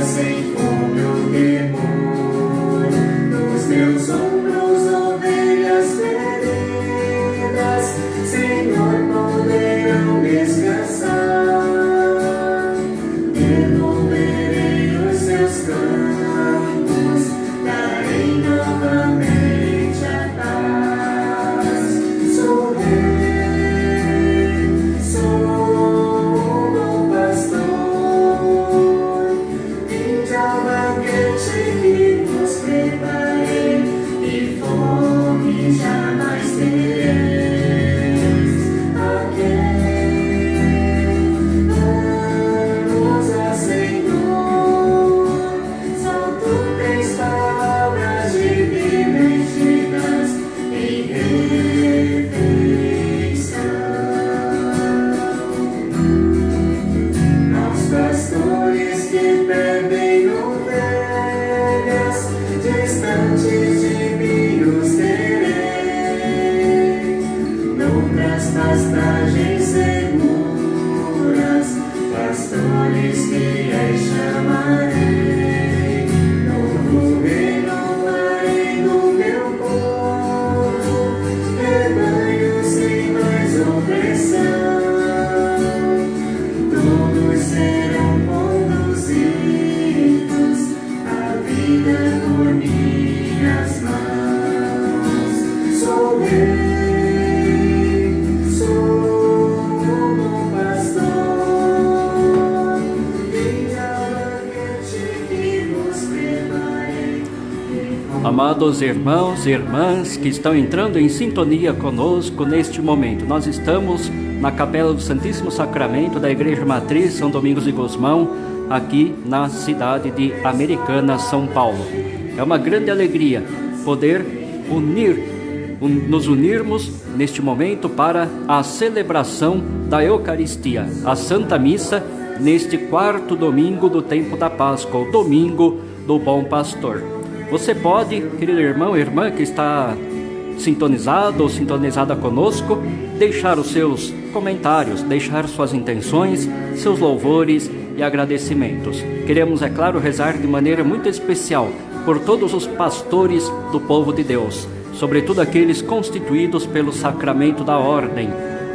sem fome ou temor. Nos teus ombros, ovelhas feridas, Senhor, poderão descansar. Devolverei os seus campos, darei novamente a paz. Sou rei, sou um bom pastor. Vinde ao banquete que vos preparei, e fome jamais tereis. A quem vamos a Senhor? Só tu tens palavras divinas em refeição. Aos pastores que perdem ovelhas, distantes de mim os terei. Noutras pastagens seguras, pastores fiéis chamarei. Novo reino farei no meu povo, rebanho sem mais opressão. Todos serão conduzidos à vida por minhas mãos. Sou rei, sou um bom pastor. Vinde ao banquete que vos preparei. Amados irmãos e irmãs que estão entrando em sintonia conosco neste momento, nós estamos na Capela do Santíssimo Sacramento da Igreja Matriz São Domingos de Gusmão, aqui na cidade de Americana, São Paulo. É uma grande alegria poder nos unirmos neste momento para a celebração da Eucaristia, a Santa Missa, neste quarto domingo do tempo da Páscoa, o domingo do Bom Pastor. Você pode, querido irmão e irmã que está sintonizado ou sintonizada conosco, deixar os seus comentários, deixar suas intenções, seus louvores e agradecimentos. Queremos, é claro, rezar de maneira muito especial por todos os pastores do povo de Deus, sobretudo aqueles constituídos pelo sacramento da ordem,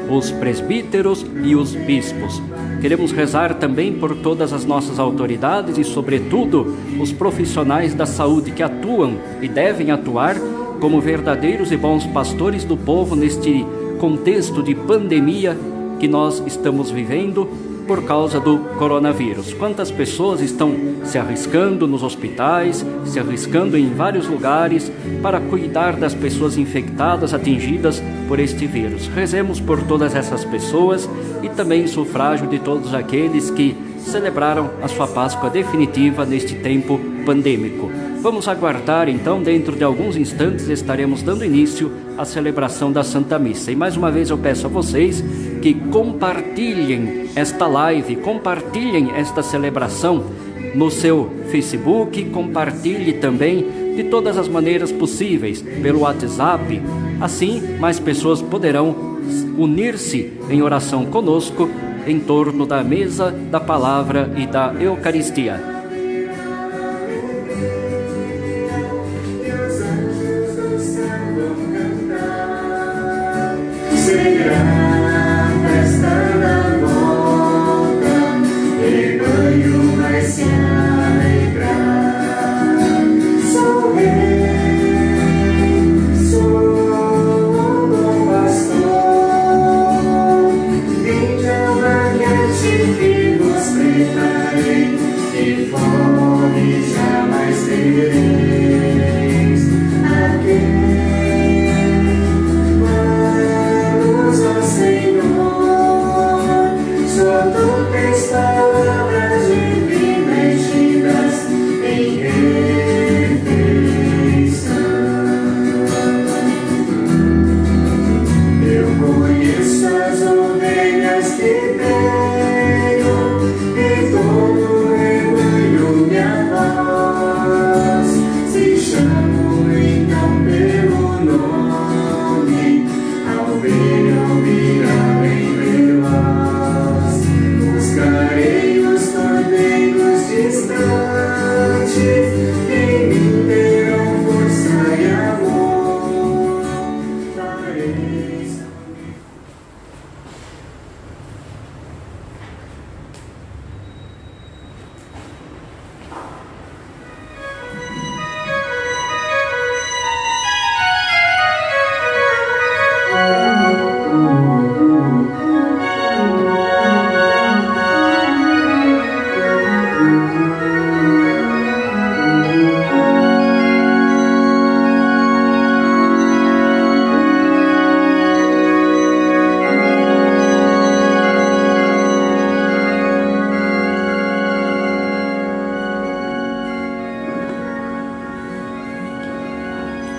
os presbíteros e os bispos. Queremos rezar também por todas as nossas autoridades e, sobretudo, os profissionais da saúde que atuam e devem atuar como verdadeiros e bons pastores do povo neste contexto de pandemia que nós estamos vivendo por causa do coronavírus. Quantas pessoas estão se arriscando nos hospitais, se arriscando em vários lugares para cuidar das pessoas infectadas, atingidas por este vírus. Rezemos por todas essas pessoas e também em sufrágio de todos aqueles que celebraram a sua Páscoa definitiva neste tempo pandêmico. Vamos aguardar, então, dentro de alguns instantes estaremos dando início à celebração da Santa Missa. E mais uma vez eu peço a vocês que compartilhem esta live, compartilhem esta celebração no seu Facebook, compartilhe também de todas as maneiras possíveis, pelo WhatsApp. Assim, mais pessoas poderão unir-se em oração conosco em torno da mesa da palavra e da Eucaristia. Será festa da volta, rebanho vai se alegrar. Sou rei, sou um bom pastor. Vinde ao banquete que vos preparei, e fome jamais tereis. A quem vamos a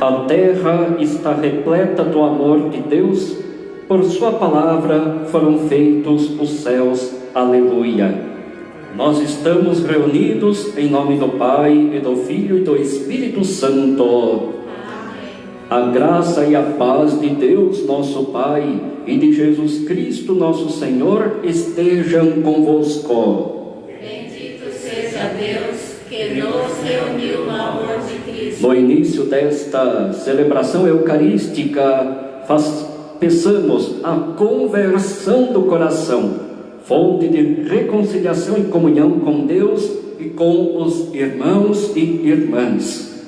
A terra está repleta do amor de Deus, por sua palavra foram feitos os céus. Aleluia. Nós estamos reunidos em nome do Pai, e do Filho e do Espírito Santo. Amém. A graça e a paz de Deus, nosso Pai, e de Jesus Cristo, nosso Senhor, estejam convosco. Bendito seja Deus que nos reuniu no amor de Cristo. No início desta celebração eucarística, peçamos a conversão do coração, fonte de reconciliação e comunhão com Deus e com os irmãos e irmãs.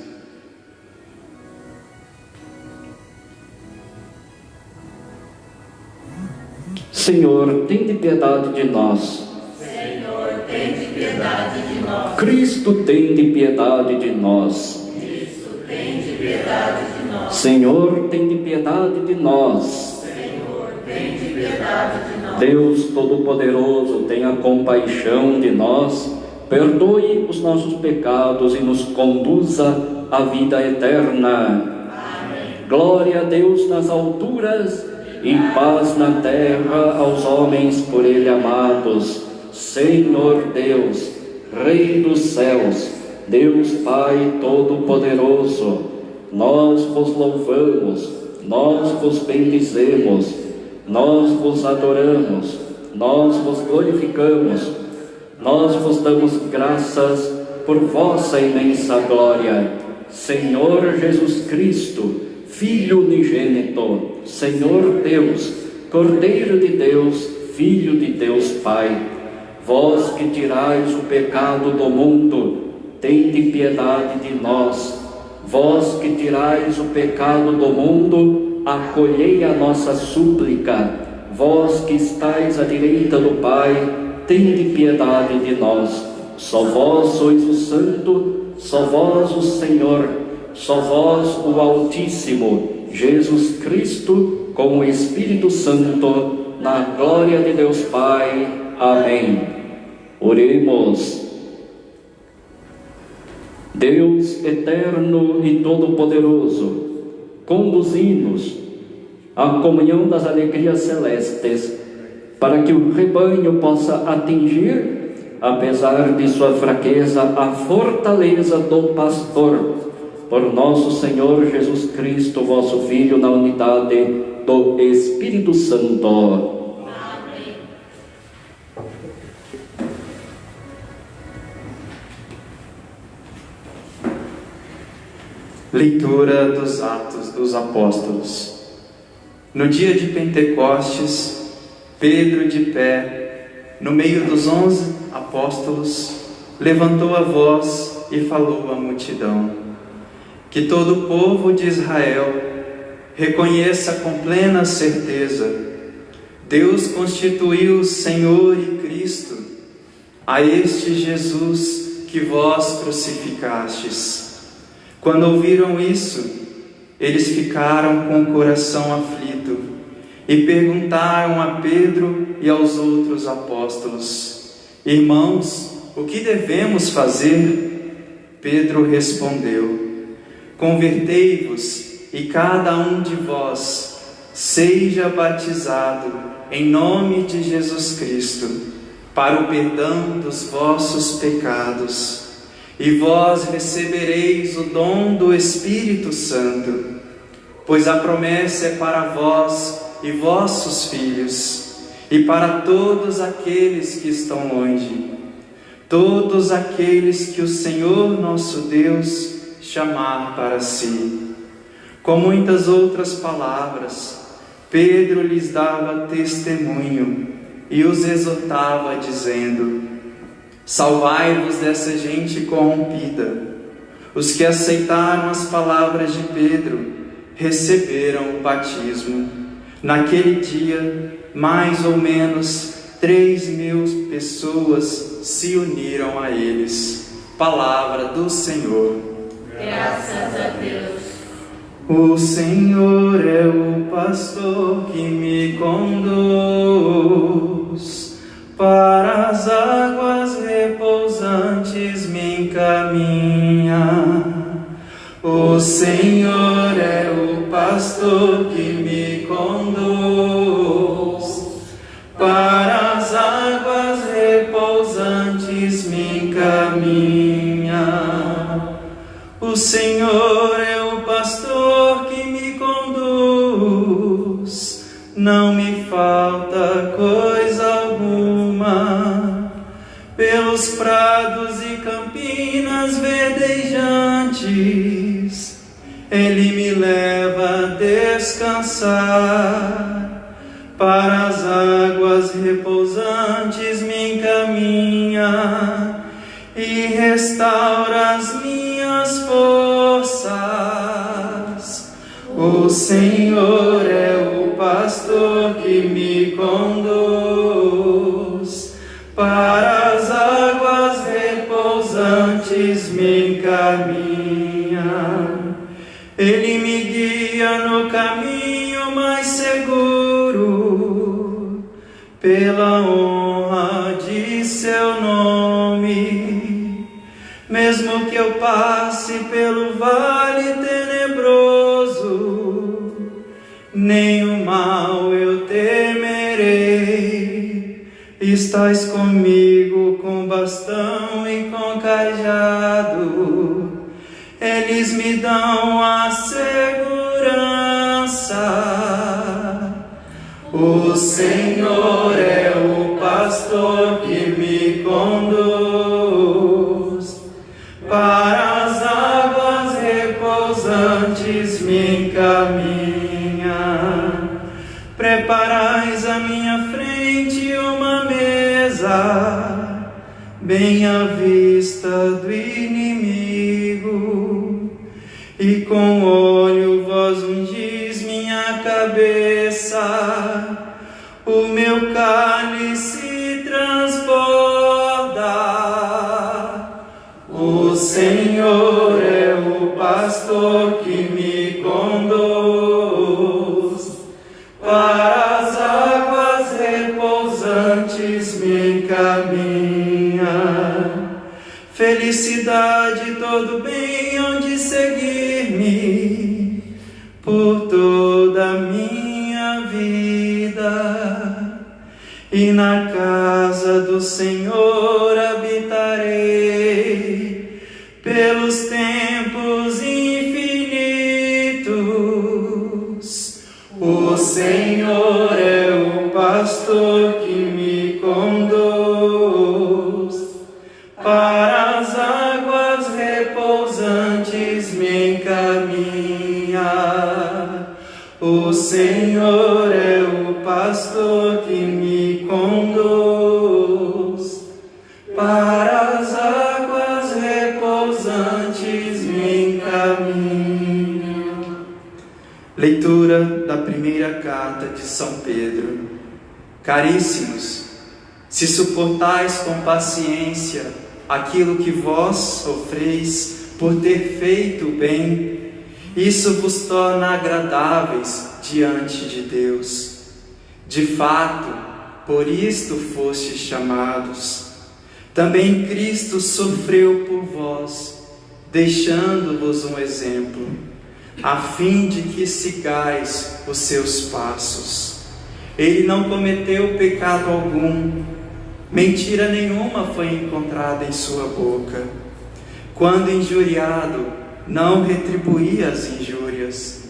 Senhor, tende piedade de nós. Senhor, tende piedade de nós. Cristo, tende piedade de nós. Cristo, tende piedade de nós. Senhor, tende piedade de nós. Senhor, tende piedade de nós. Deus Todo-Poderoso, tenha compaixão de nós, perdoe os nossos pecados e nos conduza à vida eterna. Amém. Glória a Deus nas alturas e paz na terra aos homens por Ele amados. Senhor Deus, Rei dos céus, Deus Pai Todo-Poderoso, nós vos louvamos, nós vos bendizemos, nós vos adoramos, nós vos glorificamos, nós vos damos graças por vossa imensa glória. Senhor Jesus Cristo, Filho unigênito, Senhor Deus, Cordeiro de Deus, Filho de Deus Pai, vós que tirais o pecado do mundo, tende piedade de nós. Vós que tirais o pecado do mundo, acolhei a nossa súplica. Vós que estáis à direita do Pai, tende piedade de nós. Só vós sois o Santo, só vós o Senhor, só vós o Altíssimo, Jesus Cristo, com o Espírito Santo, na glória de Deus Pai. Amém. Oremos. Deus eterno e todo-poderoso, conduzi-nos à comunhão das alegrias celestes, para que o rebanho possa atingir, apesar de sua fraqueza, a fortaleza do pastor, por nosso Senhor Jesus Cristo, vosso Filho, na unidade do Espírito Santo. Leitura dos Atos dos Apóstolos. No dia de Pentecostes, Pedro, de pé, no meio dos 11 apóstolos, levantou a voz e falou à multidão: que todo o povo de Israel reconheça com plena certeza: Deus constituiu Senhor e Cristo, a este Jesus que vós crucificastes. Quando ouviram isso, eles ficaram com o coração aflito e perguntaram a Pedro e aos outros apóstolos: irmãos, o que devemos fazer? Pedro respondeu: convertei-vos e cada um de vós seja batizado em nome de Jesus Cristo para o perdão dos vossos pecados. E vós recebereis o dom do Espírito Santo, pois a promessa é para vós e vossos filhos, e para todos aqueles que estão longe, todos aqueles que o Senhor nosso Deus chamar para si. Com muitas outras palavras, Pedro lhes dava testemunho e os exortava, dizendo: Salvai-vos dessa gente corrompida. Os que aceitaram as palavras de Pedro receberam o batismo. Naquele dia, mais ou menos 3.000 pessoas se uniram a eles. Palavra do Senhor. Graças a Deus. O Senhor é o pastor que me conduz, para as águas repousantes me encaminha. O Senhor é o pastor que me conduz, para as águas repousantes me encaminha. O Senhor é o pastor que me conduz, não me falta coisa alguma. Pelos prados e campinas verdejantes, Ele me leva a descansar. Para as águas repousantes me encaminha e restaura as minhas forças. O Senhor é o pastor que me conduz, para as águas repousantes me encaminha. Ele me guia no caminho mais seguro, pela honra de seu nome. Mesmo que eu passe pelo vale tenebroso, nenhum mal eu temerei. Estás comigo com bastão e com cajado, eles me dão a segurança. O Senhor é o pastor que me conduz, para as águas repousantes me encaminha. Preparais à minha frente uma mesa, bem à vista do inimigo, e com óleo vós ungis minha cabeça. O meu cálice transborda. O Senhor é o pastor que me conduz, para as águas repousantes me encaminha. Felicidade, todo bem hão de seguir-me por toda a minha vida, e na casa do Senhor habitarei pelos tempos infinitos. O Senhor é o pastor que me conduz, para as águas repousantes me encaminha. O Senhor é o pastor que me conduz, para as águas repousantes me encaminha. Leitura da primeira carta de São Pedro. Caríssimos, se suportais com paciência aquilo que vós sofreis por ter feito o bem, isso vos torna agradáveis diante de Deus. De fato, por isto fostes chamados. Também Cristo sofreu por vós, deixando-vos um exemplo, a fim de que sigais os seus passos. Ele não cometeu pecado algum, mentira nenhuma foi encontrada em sua boca. Quando injuriado, não retribuía as injúrias,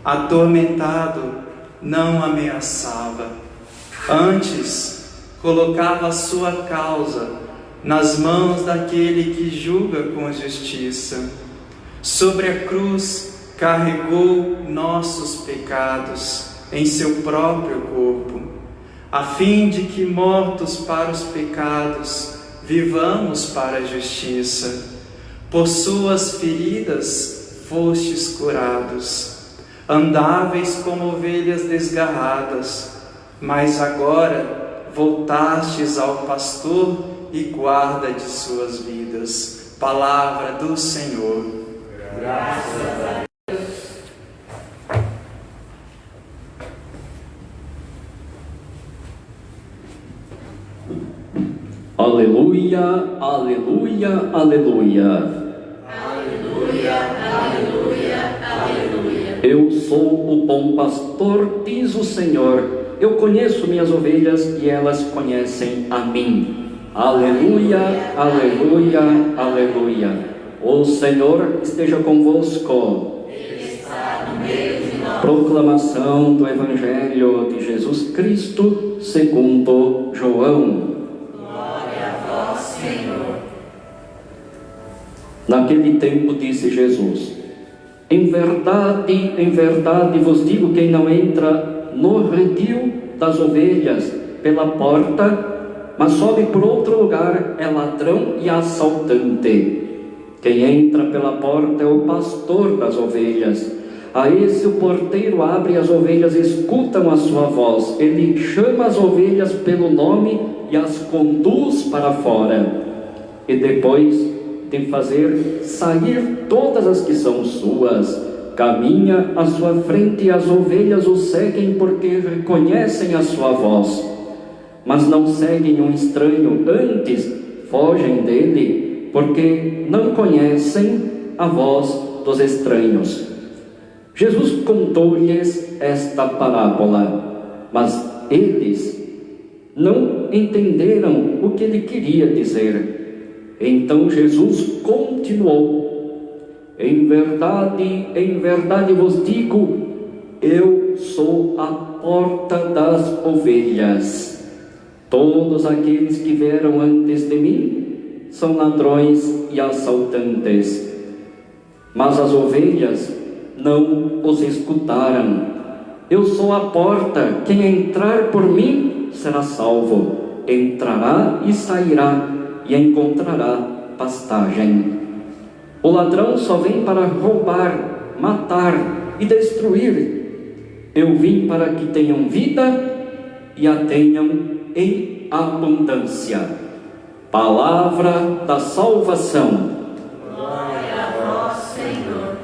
atormentado, não ameaçava. Antes, colocava a sua causa nas mãos daquele que julga com justiça. Sobre a cruz, carregou nossos pecados em seu próprio corpo, a fim de que, mortos para os pecados, vivamos para a justiça. Por suas feridas fostes curados. Andáveis como ovelhas desgarradas, mas agora voltastes ao pastor e guarda de suas vidas. Palavra do Senhor. Graças a Deus. Aleluia, aleluia, aleluia. Aleluia, aleluia, aleluia. Eu sou o bom pastor, diz o Senhor. Eu conheço minhas ovelhas e elas conhecem a mim. Aleluia, aleluia, aleluia. O Senhor esteja convosco. Ele está no meio de nós. Proclamação do Evangelho de Jesus Cristo segundo João. Glória a vós, Senhor. Naquele tempo disse Jesus: em verdade vos digo, quem não entra no redil das ovelhas pela porta, mas sobe por outro lugar, é ladrão e assaltante. Quem entra pela porta é o pastor das ovelhas. A esse o porteiro abre e as ovelhas escutam a sua voz. Ele chama as ovelhas pelo nome e as conduz para fora. E depois de fazer sair todas as que são suas, caminha à sua frente e as ovelhas o seguem porque reconhecem a sua voz. Mas não seguem um estranho, antes fogem dele, porque não conhecem a voz dos estranhos. Jesus contou-lhes esta parábola, mas eles não entenderam o que ele queria dizer. Então Jesus continuou: em verdade vos digo, eu sou a porta das ovelhas. Todos aqueles que vieram antes de mim são ladrões e assaltantes, mas as ovelhas não os escutaram. Eu sou a porta, quem entrar por mim será salvo. Entrará e sairá e encontrará pastagem. O ladrão só vem para roubar, matar e destruir. Eu vim para que tenham vida e a tenham em abundância. Palavra da salvação. Glória a vós, Senhor.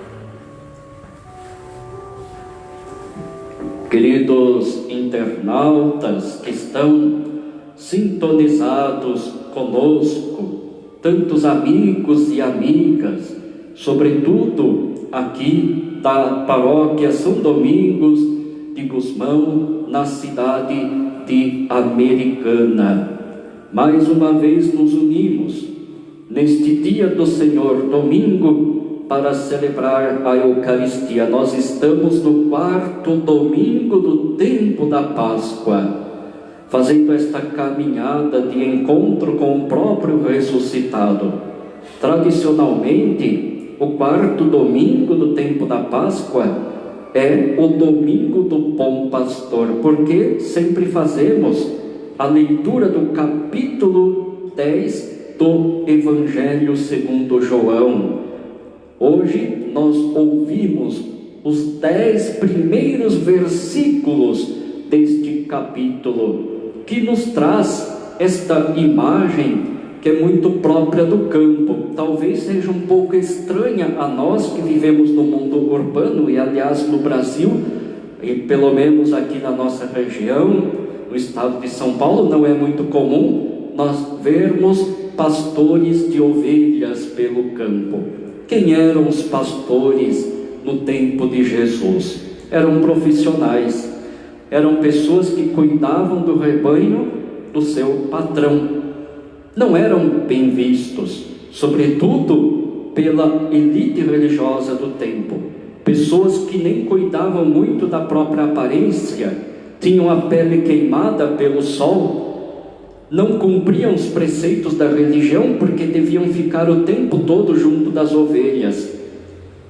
Queridos internautas que estão sintonizados conosco, tantos amigos e amigas, sobretudo aqui da paróquia São Domingos de Gusmão, na cidade de Americana. Mais uma vez nos unimos neste dia do Senhor, domingo, para celebrar a Eucaristia. Nós estamos no 4º domingo do tempo da Páscoa, fazendo esta caminhada de encontro com o próprio ressuscitado. Tradicionalmente, o 4º domingo do tempo da Páscoa é o domingo do Bom Pastor, porque sempre fazemos a leitura do capítulo 10 do Evangelho segundo João. Hoje nós ouvimos os 10 primeiros versículos deste capítulo, que nos traz esta imagem que é muito própria do campo. Talvez seja um pouco estranha a nós que vivemos no mundo urbano, e aliás no Brasil, e pelo menos aqui na nossa região, no estado de São Paulo, não é muito comum nós vermos pastores de ovelhas pelo campo. Quem eram os pastores no tempo de Jesus? Eram profissionais, eram pessoas que cuidavam do rebanho do seu patrão. Não eram bem vistos, sobretudo pela elite religiosa do tempo. Pessoas que nem cuidavam muito da própria aparência, tinham a pele queimada pelo sol, não cumpriam os preceitos da religião porque deviam ficar o tempo todo junto das ovelhas.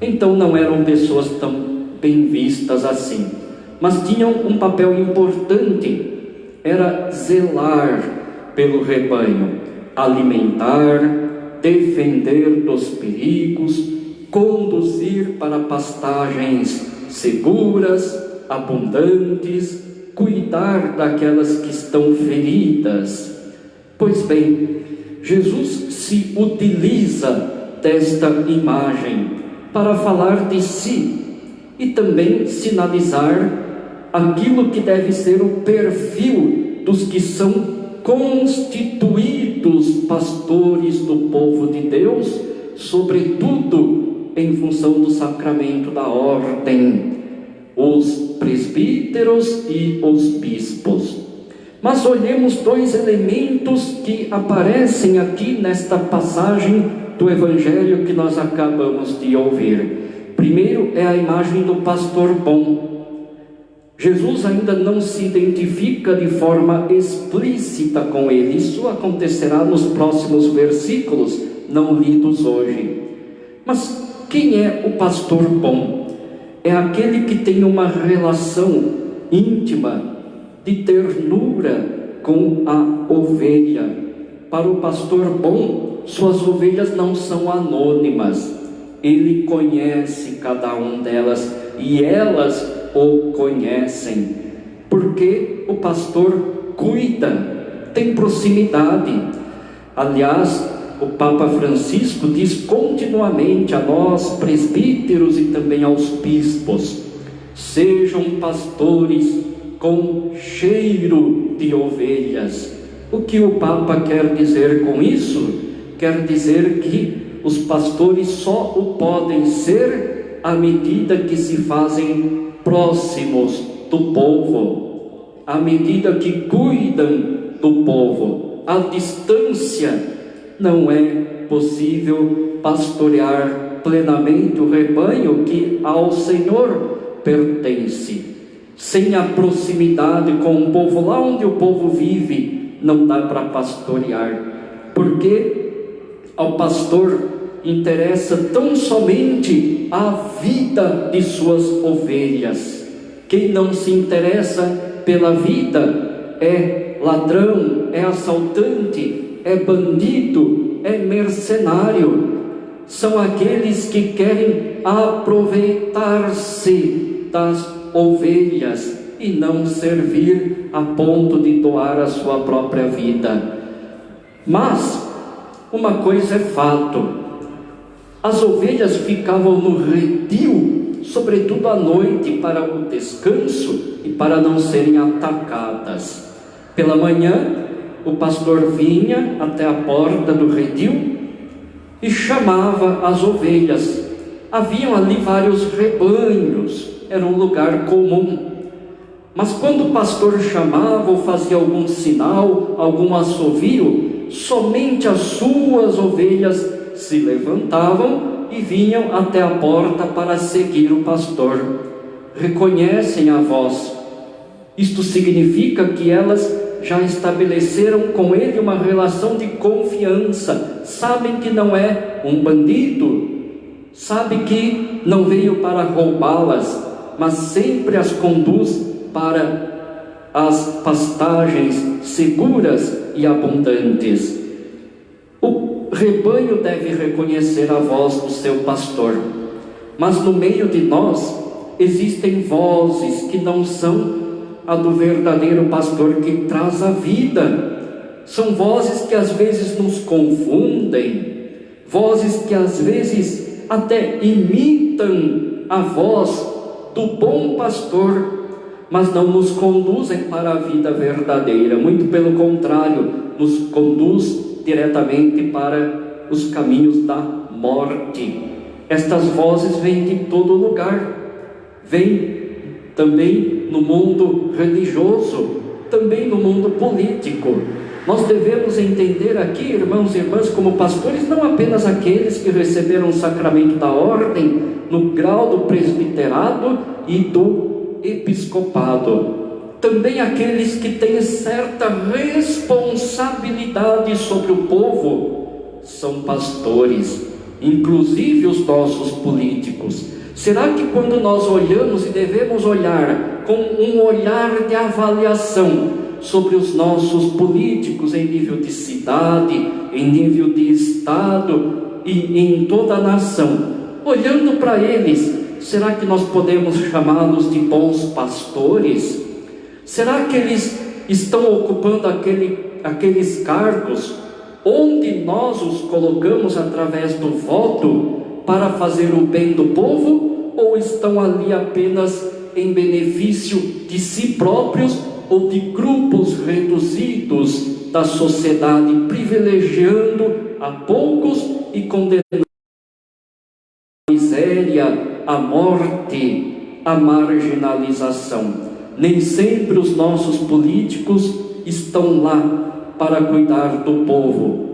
Então não eram pessoas tão bem vistas assim, mas tinham um papel importante, era zelar pelo rebanho. alimentar, defender dos perigos, conduzir para pastagens seguras, abundantes, cuidar daquelas que estão feridas. Pois bem, Jesus se utiliza desta imagem para falar de si e também sinalizar aquilo que deve ser o perfil dos que são constituídos pastores do povo de Deus, sobretudo em função do sacramento da ordem, os presbíteros e os bispos. Mas olhemos dois elementos que aparecem aqui nesta passagem do Evangelho que nós acabamos de ouvir. Primeiro é a imagem do pastor bom. Jesus ainda não se identifica de forma explícita com ele. Isso acontecerá nos próximos versículos, não lidos hoje. Mas quem é o pastor bom? É aquele que tem uma relação íntima de ternura com a ovelha. Para o pastor bom, suas ovelhas não são anônimas. Ele conhece cada uma delas e elas o conhecem, porque o pastor cuida, tem proximidade. Aliás, o Papa Francisco diz continuamente a nós, presbíteros e também aos bispos: sejam pastores com cheiro de ovelhas. O que o Papa quer dizer com isso? Quer dizer que os pastores só o podem ser à medida que se fazem próximos do povo, à medida que cuidam do povo. À distância não é possível pastorear plenamente o rebanho que ao Senhor pertence. Sem a proximidade com o povo, lá onde o povo vive, não dá para pastorear, porque ao pastor interessa tão somente a vida de suas ovelhas. Quem não se interessa pela vida é ladrão, é assaltante, é bandido, é mercenário. São aqueles que querem aproveitar-se das ovelhas e não servir a ponto de doar a sua própria vida. Mas uma coisa é fato: as ovelhas ficavam no redil, sobretudo à noite, para o descanso e para não serem atacadas. Pela manhã, o pastor vinha até a porta do redil e chamava as ovelhas. Haviam ali vários rebanhos, era um lugar comum. Mas quando o pastor chamava ou fazia algum sinal, algum assovio, somente as suas ovelhas se levantavam e vinham até a porta para seguir o pastor. Reconhecem a voz. Isto significa que elas já estabeleceram com ele uma relação de confiança. Sabem que não é um bandido, sabem que não veio para roubá-las, mas sempre as conduz para as pastagens seguras e abundantes. O rebanho deve reconhecer a voz do seu pastor, mas no meio de nós existem vozes que não são a do verdadeiro pastor que traz a vida. São vozes que às vezes nos confundem, vozes que às vezes até imitam a voz do bom pastor, mas não nos conduzem para a vida verdadeira. Muito pelo contrário, nos conduz diretamente para os caminhos da morte. Estas vozes vêm de todo lugar, vêm também no mundo religioso, também no mundo político. Nós devemos entender aqui, irmãos e irmãs, como pastores, não apenas aqueles que receberam o sacramento da ordem no grau do presbiterado e do episcopado, também aqueles que têm certa responsabilidade sobre o povo são pastores, inclusive os nossos políticos. Será que quando nós olhamos, e devemos olhar com um olhar de avaliação sobre os nossos políticos em nível de cidade, em nível de estado e em toda a nação. Olhando para eles, será que nós podemos chamá-los de bons pastores? Será que eles estão ocupando aqueles cargos onde nós os colocamos através do voto para fazer o bem do povo, ou estão ali apenas em benefício de si próprios ou de grupos reduzidos da sociedade, privilegiando a poucos e condenando a miséria, a morte, a marginalização? Nem sempre os nossos políticos estão lá para cuidar do povo.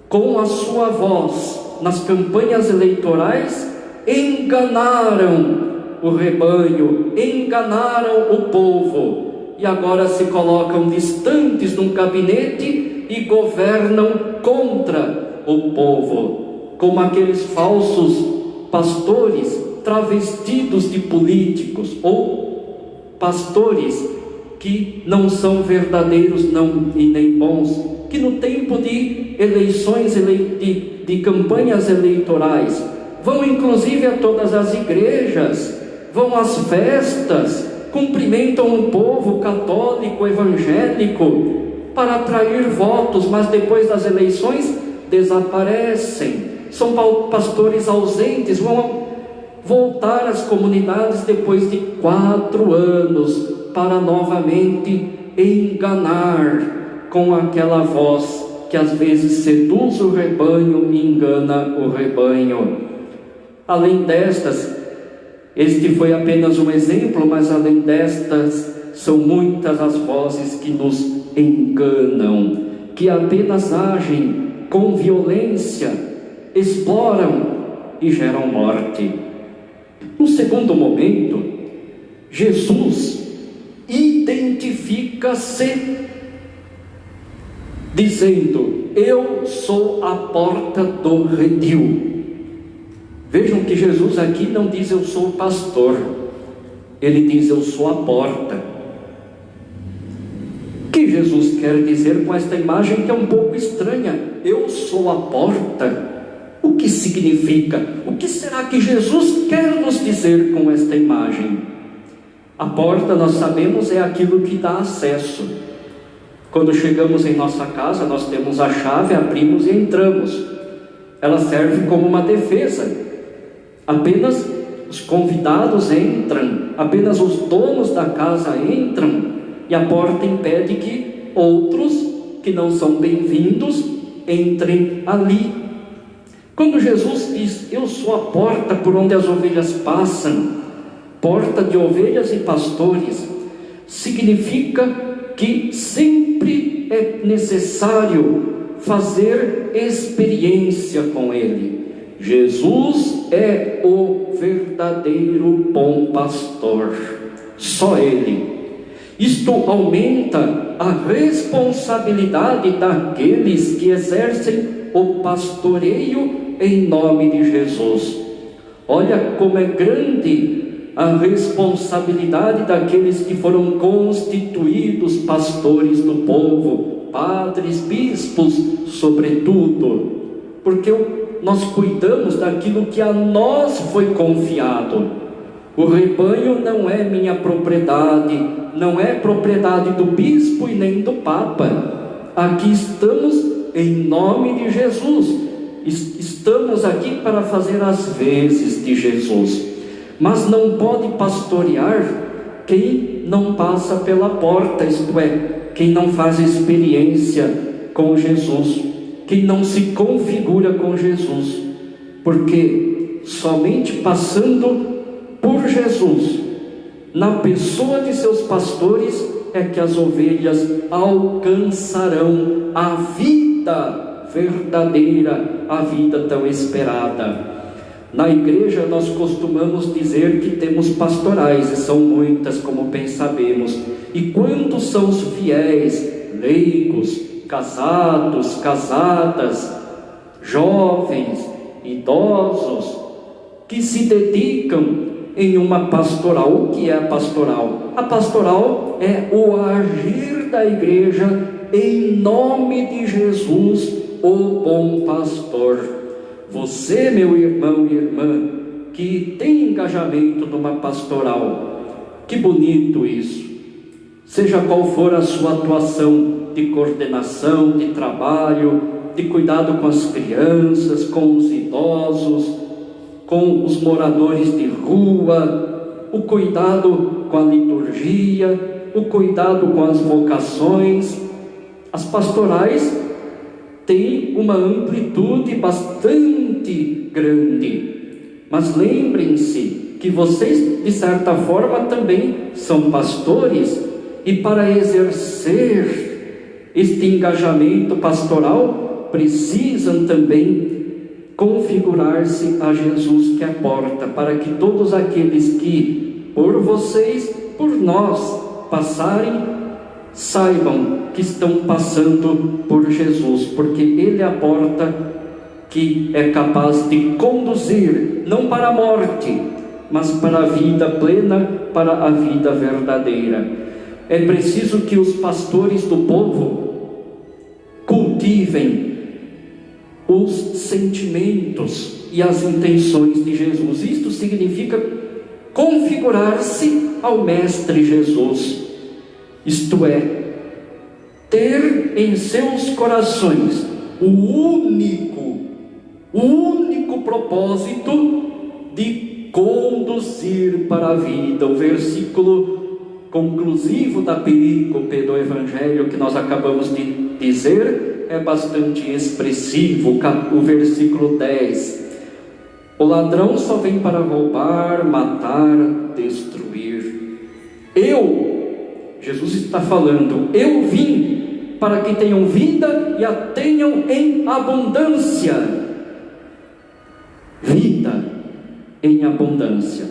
Com a sua voz, nas campanhas eleitorais, enganaram o rebanho, enganaram o povo, e agora se colocam distantes num gabinete e governam contra o povo, como aqueles falsos pastores travestidos de políticos, ou pastores que não são verdadeiros e nem bons, que no tempo de eleições, de campanhas eleitorais, vão inclusive a todas as igrejas, vão às festas, cumprimentam o povo católico, evangélico, para atrair votos, mas depois das eleições desaparecem. São pastores ausentes, vão voltar às comunidades depois de 4 anos, para novamente enganar com aquela voz que às vezes seduz o rebanho e engana o rebanho. Além destas, este foi apenas um exemplo, mas além destas, são muitas as vozes que nos enganam, que apenas agem com violência, exploram e geram morte. No segundo momento, Jesus identifica-se dizendo: eu sou a porta do redil. Vejam que Jesus aqui não diz eu sou o pastor, ele diz eu sou a porta. O que Jesus quer dizer com esta imagem que é um pouco estranha? Eu sou a porta. O que significa? O que será que Jesus quer nos dizer com esta imagem? A porta, nós sabemos, é aquilo que dá acesso. Quando chegamos em nossa casa, nós temos a chave, abrimos e entramos. Ela serve como uma defesa. Apenas os convidados entram, apenas os donos da casa entram, e a porta impede que outros que não são bem-vindos entrem ali. Quando Jesus diz: eu sou a porta por onde as ovelhas passam, porta de ovelhas e pastores, significa que sempre é necessário fazer experiência com Ele. Jesus é o verdadeiro bom pastor, só Ele. Isto aumenta a responsabilidade daqueles que exercem o pastoreio em nome de Jesus. Olha como é grande a responsabilidade daqueles que foram constituídos pastores do povo, padres, bispos, sobretudo, porque nós cuidamos daquilo que a nós foi confiado. O rebanho não é minha propriedade, não é propriedade do bispo e nem do papa. Aqui estamos em nome de Jesus, estamos aqui para fazer as vezes de Jesus, mas não pode pastorear quem não passa pela porta, isto é, quem não faz experiência com Jesus, quem não se configura com Jesus, porque somente passando por Jesus, na pessoa de seus pastores, é que as ovelhas alcançarão a vida verdadeira, a vida tão esperada. Na igreja nós costumamos dizer que temos pastorais, e são muitas, como bem sabemos. E quantos são os fiéis, leigos, casados, casadas, jovens, idosos, que se dedicam em uma pastoral. O que é a pastoral? A pastoral é o agir da igreja em nome de Jesus, o bom pastor. Você, meu irmão e irmã, que tem engajamento numa pastoral, que bonito isso. Seja qual for a sua atuação de coordenação, de trabalho, de cuidado com as crianças, com os idosos, com os moradores de rua, o cuidado com a liturgia, o cuidado com as vocações. As pastorais têm uma amplitude bastante grande, mas lembrem-se que vocês, de certa forma, também são pastores, e para exercer este engajamento pastoral, precisam também configurar-se a Jesus, que é a porta, para que todos aqueles que por vocês, por nós passarem, saibam que estão passando por Jesus, porque Ele é a porta que é capaz de conduzir, não para a morte, mas para a vida plena, para a vida verdadeira. É preciso que os pastores do povo cultivem os sentimentos e as intenções de Jesus. Isto significa configurar-se ao Mestre Jesus, isto é, ter em seus corações o único propósito de conduzir para a vida. O versículo conclusivo da perícope do Evangelho que nós acabamos de dizer é bastante expressivo, o versículo 10. O ladrão só vem para roubar, matar, destruir. Jesus está falando, eu vim para que tenham vida e a tenham em abundância. Vida em abundância.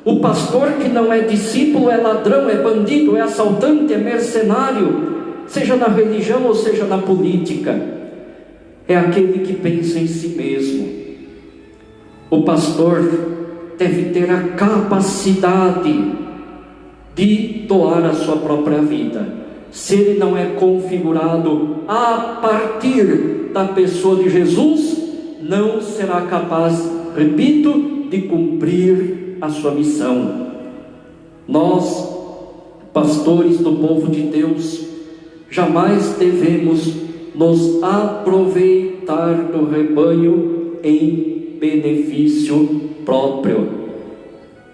O pastor que não é discípulo é ladrão, é bandido, é assaltante, é mercenário, seja na religião ou seja na política. É aquele que pensa em si mesmo. O pastor deve ter a capacidade de doar a sua própria vida. Se ele não é configurado a partir da pessoa de Jesus, não será capaz, repito, de cumprir a sua missão. Nós, pastores do povo de Deus, jamais devemos nos aproveitar do rebanho em benefício próprio,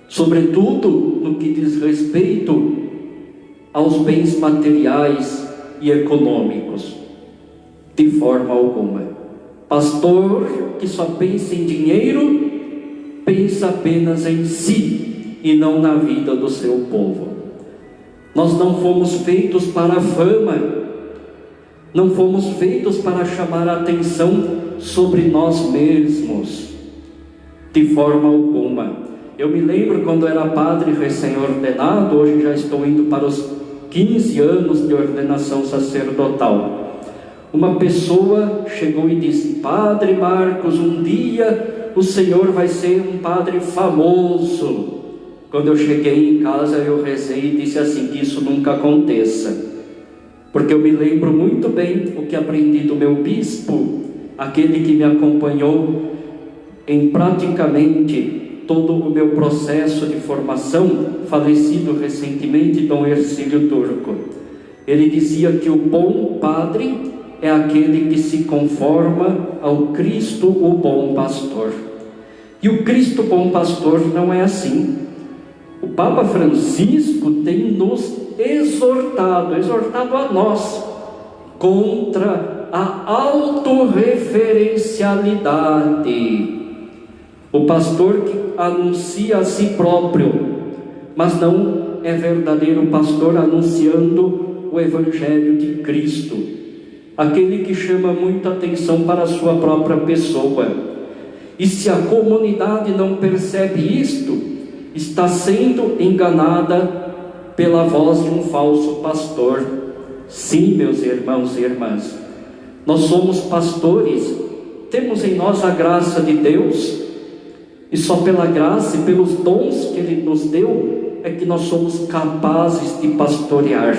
sobretudo no que diz respeito aos bens materiais e econômicos, de forma alguma. Pastor que só pensa em dinheiro, pensa apenas em si e não na vida do seu povo. Nós não fomos feitos para a fama, não fomos feitos para chamar a atenção sobre nós mesmos, de forma alguma. Eu me lembro quando era padre recém-ordenado, hoje já estou indo para os 15 anos de ordenação sacerdotal. Uma pessoa chegou e disse: Padre Marcos, um dia o senhor vai ser um padre famoso. Quando eu cheguei em casa, eu rezei e disse assim: que isso nunca aconteça, porque eu me lembro muito bem o que aprendi do meu bispo, aquele que me acompanhou em praticamente todo o meu processo de formação, falecido recentemente, Dom Hercílio Turco. Ele dizia que o bom padre é aquele que se conforma ao Cristo, o bom pastor. E o Cristo bom pastor não é assim. O Papa Francisco tem nos exortado a nós, contra a autorreferencialidade. O pastor que anuncia a si próprio, mas não é verdadeiro pastor anunciando o Evangelho de Cristo. Aquele que chama muita atenção para a sua própria pessoa. E se a comunidade não percebe isto, está sendo enganada pela voz de um falso pastor. Sim, meus irmãos e irmãs, nós somos pastores, temos em nós a graça de Deus, E só pela graça e pelos dons que Ele nos deu é que nós somos capazes de pastorear.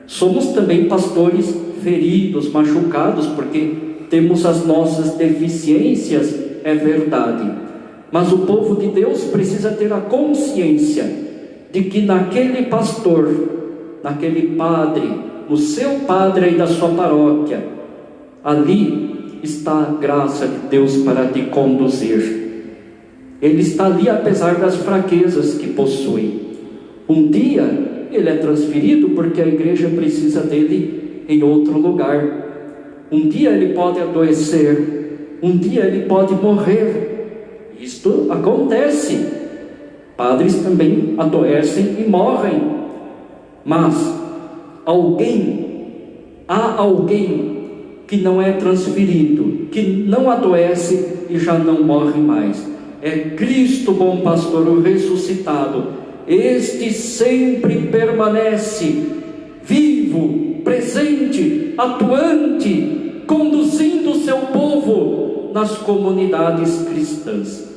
Somos também pastores feridos, machucados, porque temos as nossas deficiências, é verdade. Mas o povo de Deus precisa ter a consciência de que naquele pastor, naquele padre, no seu padre aí da sua paróquia, ali está a graça de Deus para te conduzir. Ele está ali apesar das fraquezas que possui. Um dia ele é transferido porque a igreja precisa dele em outro lugar. Um dia ele pode adoecer, um dia ele pode morrer. Isto acontece. Padres também adoecem e morrem. Mas há alguém que não é transferido, que não adoece e já não morre mais. É Cristo, bom pastor, o ressuscitado. Este sempre permanece vivo, presente, atuante, conduzindo o seu povo nas comunidades cristãs,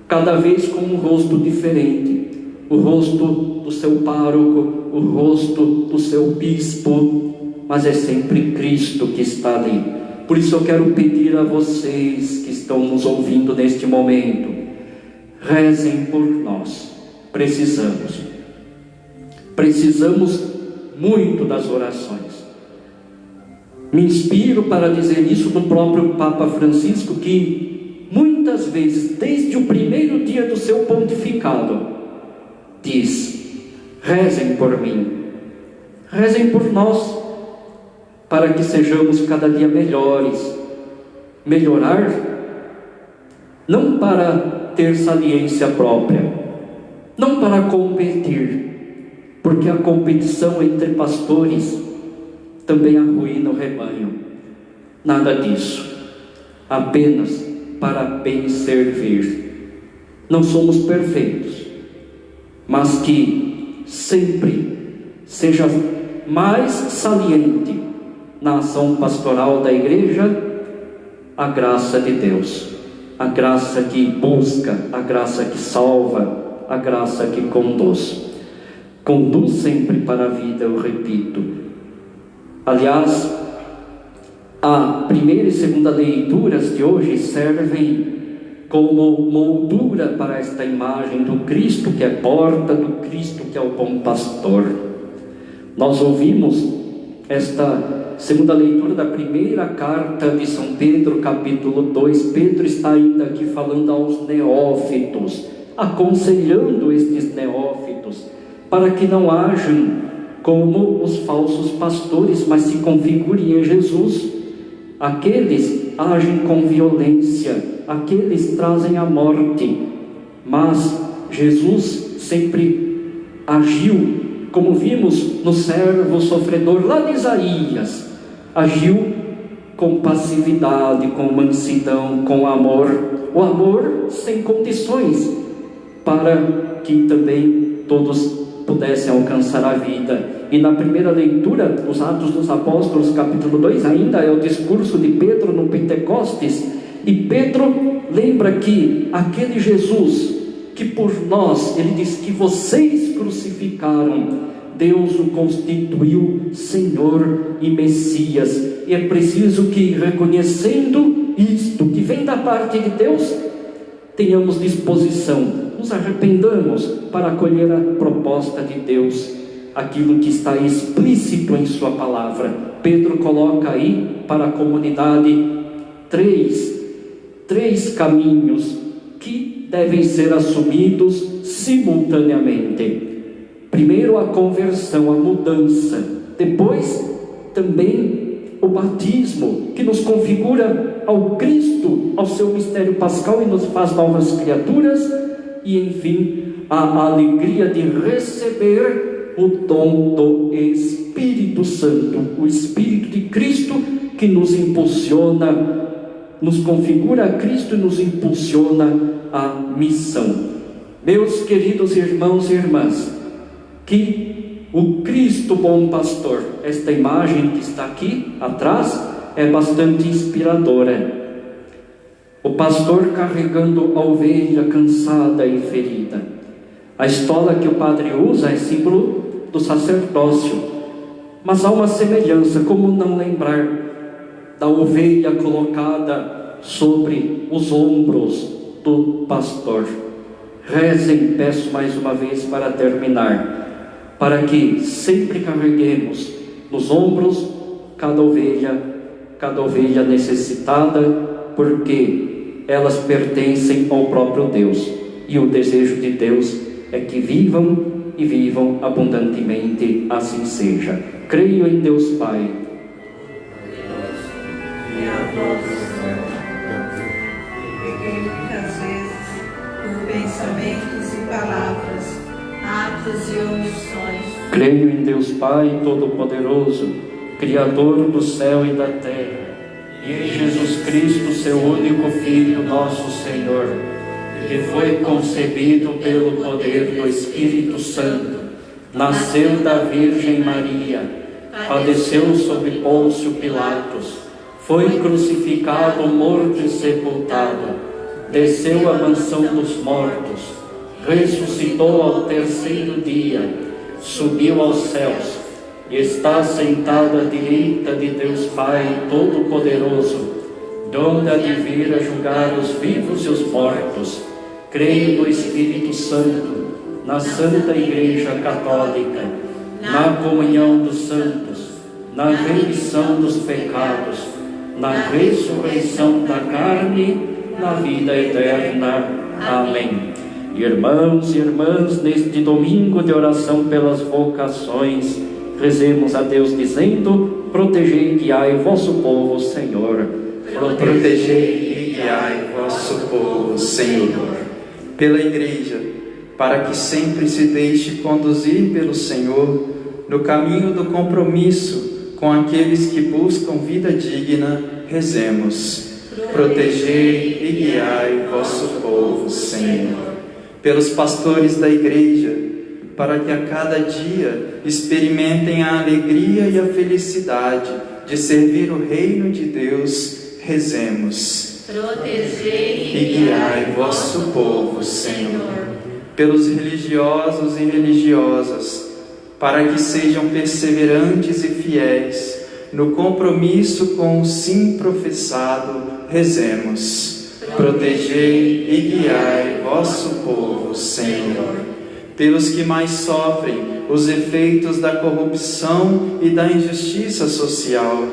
cada vez com um rosto diferente, o rosto do seu pároco, o rosto do seu bispo, mas é sempre Cristo que está ali. Por isso eu quero pedir a vocês que estão nos ouvindo neste momento, rezem por nós. Precisamos muito das orações. Me inspiro para dizer isso do próprio Papa Francisco, que muitas vezes, desde o primeiro dia do seu pontificado, diz: rezem por mim, rezem por nós, para que sejamos cada dia melhores. Melhorar não para ter saliência própria, não para competir, porque a competição entre pastores também arruína o rebanho. Nada disso, apenas para bem servir. Não somos perfeitos, mas que sempre seja mais saliente na ação pastoral da igreja a graça de Deus, a graça que busca, a graça que salva, a graça que conduz sempre para a vida, eu repito. Aliás, a primeira e segunda leituras de hoje servem como moldura para esta imagem do Cristo que é porta, do Cristo que é o bom pastor. Nós ouvimos esta segunda leitura da primeira carta de São Pedro, capítulo 2. Pedro está ainda aqui falando aos neófitos, aconselhando estes neófitos, para que não hajam como os falsos pastores, mas se configurem em Jesus. Aqueles agem com violência, aqueles trazem a morte, mas Jesus sempre agiu, como vimos no servo sofredor lá de Isaías, agiu com passividade, com mansidão, com amor, o amor sem condições, para que também todos pudessem alcançar a vida. E na primeira leitura dos Atos dos Apóstolos, capítulo 2, ainda é o discurso de Pedro no Pentecostes, e Pedro lembra que aquele Jesus que por nós, ele diz que vocês crucificaram, Deus o constituiu Senhor e Messias. E é preciso que, reconhecendo isto, que vem da parte de Deus, tenhamos disposição, nos arrependamos para acolher a proposta de Deus, aquilo que está explícito em sua palavra. Pedro coloca aí para a comunidade três caminhos que devem ser assumidos simultaneamente. Primeiro, a conversão, a mudança. Depois, também o batismo, que nos configura ao Cristo, ao seu mistério pascal e nos faz novas criaturas. E, enfim, a alegria de receber o dom do Espírito Santo, o Espírito de Cristo que nos impulsiona, nos configura a Cristo e nos impulsiona a missão. Meus queridos irmãos e irmãs, que o Cristo bom pastor, esta imagem que está aqui atrás, é bastante inspiradora. o pastor carregando a ovelha cansada e ferida. A estola que o padre usa é símbolo do sacerdócio, mas há uma semelhança, como não lembrar da ovelha colocada sobre os ombros do pastor. Rezem, peço mais uma vez para terminar, para que sempre carreguemos nos ombros cada ovelha necessitada, porque elas pertencem ao próprio Deus, e o desejo de Deus é que vivam e vivam abundantemente, assim seja. Creio em Deus Pai, E a vós, pequei muitas vezes, por pensamentos e palavras, atos e omissões. creio em Deus Pai Todo-Poderoso, Criador do céu e da terra, e em Jesus Cristo, seu único Filho, nosso Senhor, que foi concebido pelo poder do Espírito Santo, nasceu da Virgem Maria, padeceu sob Pôncio Pilatos, foi crucificado, morto e sepultado, desceu à mansão dos mortos, ressuscitou ao terceiro dia, subiu aos céus, e está sentado à direita de Deus Pai Todo-Poderoso, donde há de vir a julgar os vivos e os mortos. Creio no Espírito Santo, na Santa Igreja Católica, na comunhão dos santos, na remissão dos pecados, na ressurreição da carne, na vida eterna. Amém. Irmãos e irmãs, neste domingo de oração pelas vocações, rezemos a Deus dizendo: protegei e guiai vosso povo, Senhor. Protegei e guiai vosso povo, Senhor. Pela Igreja, para que sempre se deixe conduzir pelo Senhor no caminho do compromisso com aqueles que buscam vida digna, rezemos. Protegei e guiai vosso povo, Senhor. Pelos pastores da Igreja, para que a cada dia experimentem a alegria e a felicidade de servir o reino de Deus, rezemos. Protegei E guiai vosso povo, Senhor. Pelos religiosos e religiosas, para que sejam perseverantes e fiéis no compromisso com o sim professado, rezemos. Protegei e guiai vosso povo, Senhor. Pelos que mais sofrem os efeitos da corrupção e da injustiça social,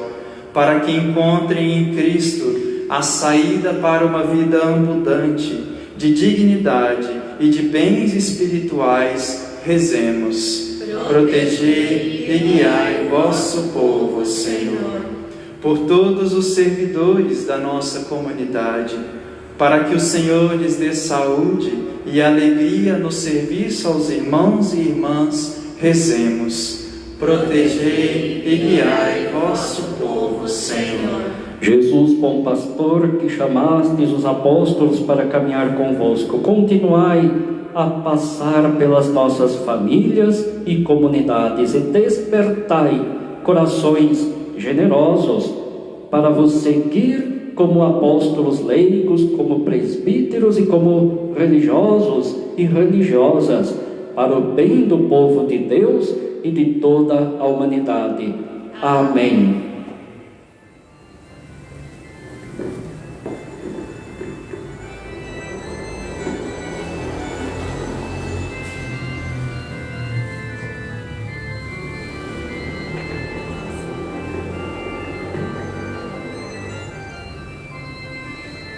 para que encontrem em Cristo a saída para uma vida abundante, de dignidade e de bens espirituais, rezemos. Protegei e guiai vosso povo, Senhor. Por todos os servidores da nossa comunidade, para que o Senhor lhes dê saúde e alegria no serviço aos irmãos e irmãs, rezemos. Protegei e guiai vosso povo, Senhor. Jesus, bom pastor, que chamastes os apóstolos para caminhar convosco, continuai a passar pelas nossas famílias e comunidades e despertai corações generosos para vos seguir como apóstolos leigos, como presbíteros e como religiosos e religiosas, para o bem do povo de Deus e de toda a humanidade. Amém.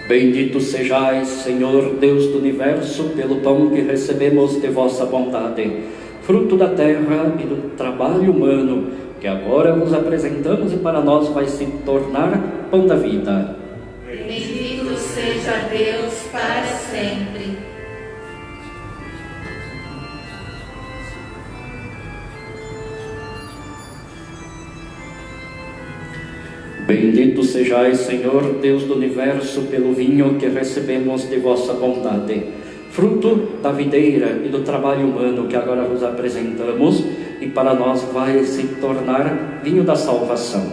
Bendito sejais, Senhor Deus do Universo, pelo pão que recebemos de vossa bondade, fruto da terra e do trabalho humano, que agora vos apresentamos e para nós vai se tornar pão da vida. Bendito seja Deus para sempre. Bendito sejais, Senhor Deus do Universo, pelo vinho que recebemos de vossa bondade, fruto da videira e do trabalho humano que agora vos apresentamos e para nós vai se tornar vinho da salvação.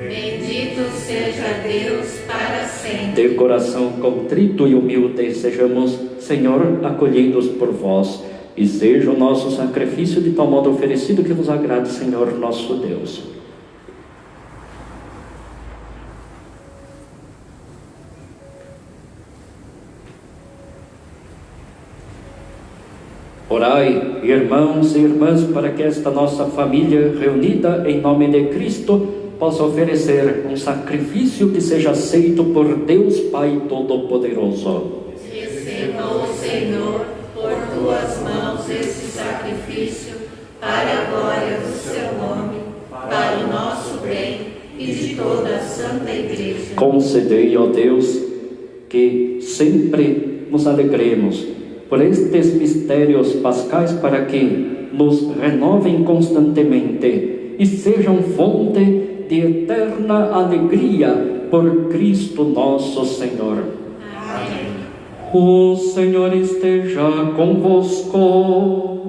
Bendito seja Deus para sempre. De coração contrito e humilde, sejamos, Senhor, acolhidos por vós, e seja o nosso sacrifício de tal modo oferecido que vos agrade, Senhor, nosso Deus. Orai, irmãos e irmãs, para que esta nossa família reunida em nome de Cristo possa oferecer um sacrifício que seja aceito por Deus Pai Todo-Poderoso. Receba, ó Senhor, por tuas mãos esse sacrifício, para a glória do seu nome, para o nosso bem e de toda a Santa Igreja. Concedei, ó Deus, que sempre nos alegremos por estes mistérios pascais, para que nos renovem constantemente e sejam fonte de eterna alegria por Cristo nosso Senhor. Amém. O Senhor esteja convosco.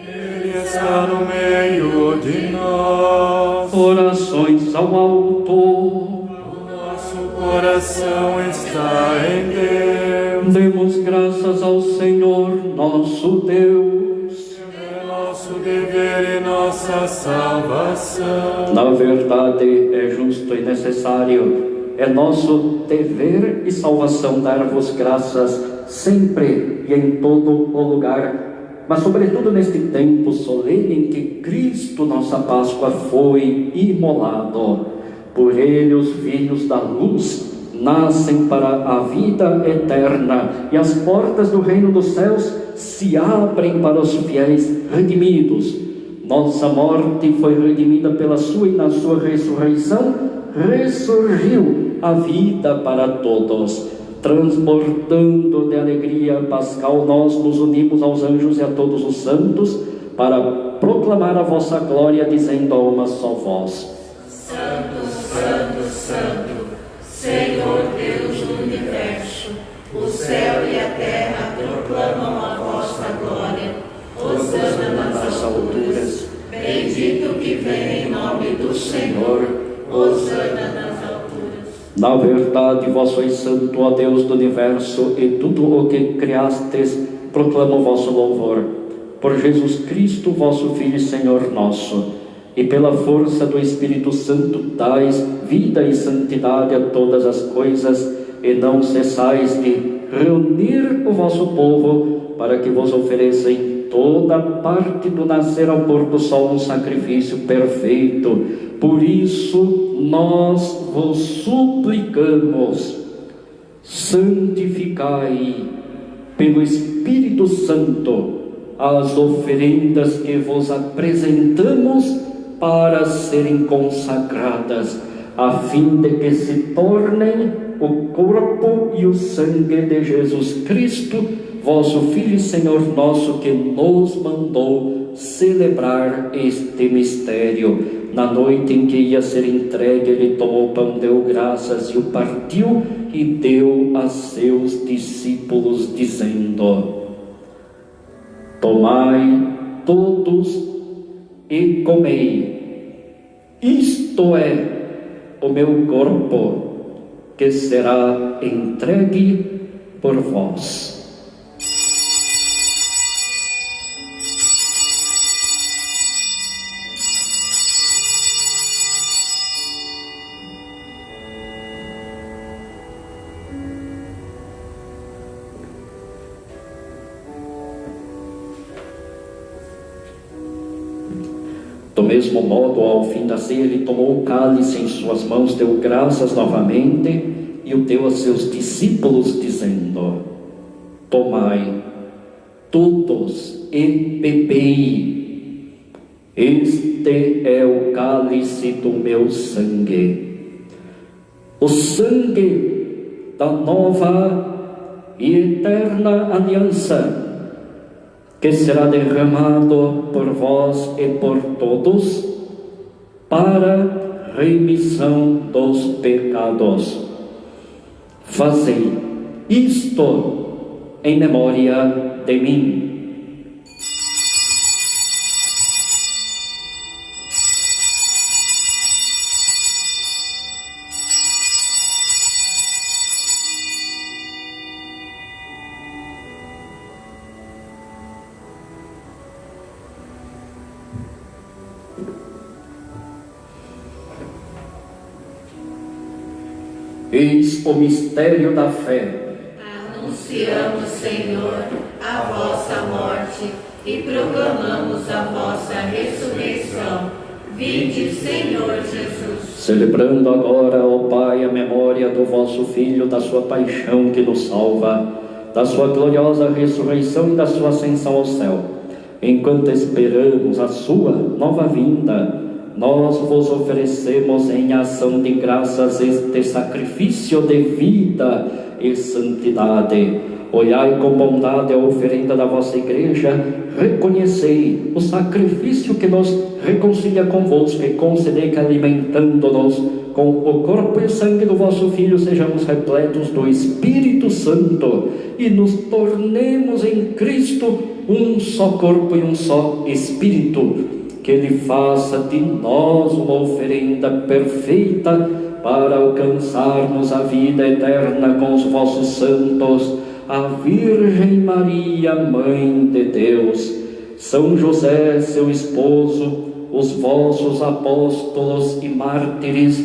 Ele está no meio de nós. Orações ao alto. Nosso coração está em Deus. Demos graças ao Senhor nosso Deus. É nosso dever e nossa salvação. Na verdade, é justo e necessário, é nosso dever e salvação dar-vos graças sempre e em todo o lugar, mas sobretudo neste tempo solene em que Cristo, nossa Páscoa, foi imolado. Por ele os filhos da luz nascem para a vida eterna, e as portas do reino dos céus se abrem para os fiéis redimidos. Nossa morte foi redimida pela sua, e na sua ressurreição ressurgiu a vida para todos. Transbordando de alegria pascal, nós nos unimos aos anjos e a todos os santos para proclamar a vossa glória, dizendo a uma só voz: Santo, Santo, Santo, Senhor Deus do Universo, o céu e a terra proclamam a vossa glória. Hosana nas alturas, bendito que vem em nome do Senhor. Hosana nas alturas. Na verdade, vós sois santo, ó Deus do Universo, e tudo o que criastes proclama o vosso louvor. Por Jesus Cristo, vosso Filho e Senhor nosso, e pela força do Espírito Santo dais vida e santidade a todas as coisas, e não cessais de reunir o vosso povo, para que vos ofereça em toda parte do nascer ao pôr do sol um sacrifício perfeito. Por isso nós vos suplicamos: santificai pelo Espírito Santo as oferendas que vos apresentamos para serem consagradas, a fim de que se tornem o corpo e o sangue de Jesus Cristo, vosso Filho e Senhor nosso, que nos mandou celebrar este mistério. Na noite em que ia ser entregue, ele tomou o pão, deu graças e o partiu e deu a seus discípulos, dizendo: tomai todos e comei, isto é o meu corpo, que será entregue por vós. Do mesmo modo, ao fim da ceia, ele tomou o cálice em suas mãos, deu graças novamente e o deu a seus discípulos, dizendo: tomai todos e bebei, este é o cálice do meu sangue, o sangue da nova e eterna aliança, que será derramado por vós e por todos para remissão dos pecados. Fazei isto em memória de mim. Eis o mistério da fé. Anunciamos, Senhor, a vossa morte e proclamamos a vossa ressurreição. Vinde, Senhor Jesus. Celebrando agora, ó Pai, a memória do vosso Filho, da sua paixão que nos salva, da sua gloriosa ressurreição e da sua ascensão ao céu. Enquanto esperamos a sua nova vinda, nós vos oferecemos em ação de graças este sacrifício de vida e santidade. Olhai com bondade a oferenda da vossa igreja, reconhecei o sacrifício que nos reconcilia convosco e concedei que, alimentando-nos com o corpo e o sangue do vosso Filho, sejamos repletos do Espírito Santo e nos tornemos em Cristo um só corpo e um só Espírito. Que Ele faça de nós uma oferenda perfeita para alcançarmos a vida eterna com os vossos santos, a Virgem Maria, Mãe de Deus, São José, seu esposo, os vossos apóstolos e mártires,